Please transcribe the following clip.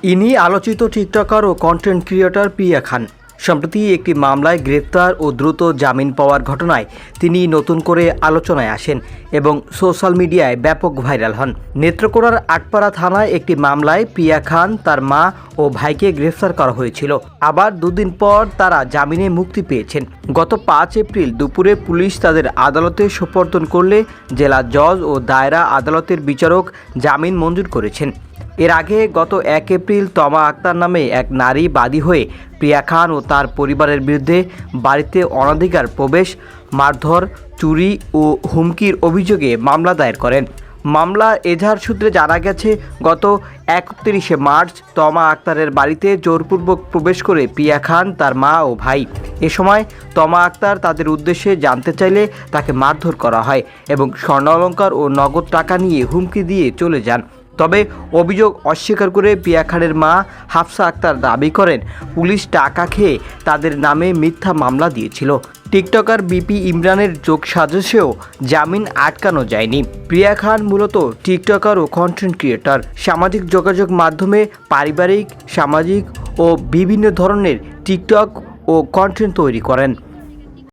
ইনি আলোচিত টিকটকার ও content creator প্রিয়া খান। সম্প্রতি একটি মামলায় গ্রেফতার ও দ্রুত জামিন পাওয়ার ঘটনায় তিনি নতুন করে আলোচনায় আসেন এবং সোশ্যাল মিডিয়ায় ব্যাপক ভাইরাল হন। নেত্রকোনার আটপাড়া থানায় একটি মামলায় প্রিয়া খান, তার মা ও ভাইকে গ্রেফতার করা হয়েছিল। আবার দুদিন পর তারা জামিনে মুক্তি পেয়েছেন। গত 5 এপ্রিল দুপুরে পুলিশ তাদের আদালতে সোপর্দ করলে জেলা জজ ও দায়রা আদালতের বিচারক জামিন মঞ্জুর করেছেন। এর আগে গত 1 এপ্রিল তমা আক্তার নামে এক নারী বাদী হয়ে প্রিয়া খান ও তার পরিবারের বিরুদ্ধে বাড়িতে অনধিকার প্রবেশ, মারধর, চুরি ও হুমকির অভিযোগে মামলা দায়ের করেন। মামলার এজাহার সূত্রে জানা গেছে, গত 31শে মার্চ তমা আক্তারের বাড়িতে জোরপূর্বক প্রবেশ করে প্রিয়া খান, তার মা ও ভাই। এ সময় তমা আক্তার তাদের উদ্দেশ্যে জানতে চাইলে তাকে মারধর করা হয় এবং স্বর্ণালঙ্কার ও নগদ টাকা নিয়ে হুমকি দিয়ে চলে যান। তবে অভিযোগ অস্বীকার করে প্রিয়া খানের মা হাফসা আক্তার দাবি করেন, পুলিশ টাকা খেয়ে তাদের নামে মিথ্যা মামলা দিয়েছিল। টিকটকার বিপি ইমরানের যোগসাজশেও জামিন আটকানো যায়নি। প্রিয়া খান মূলত টিকটকার ও কন্টেন্ট ক্রিয়েটর। সামাজিক যোগাযোগ মাধ্যমে পারিবারিক, সামাজিক ও বিভিন্ন ধরনের টিকটক ও কন্টেন্ট তৈরি করেন।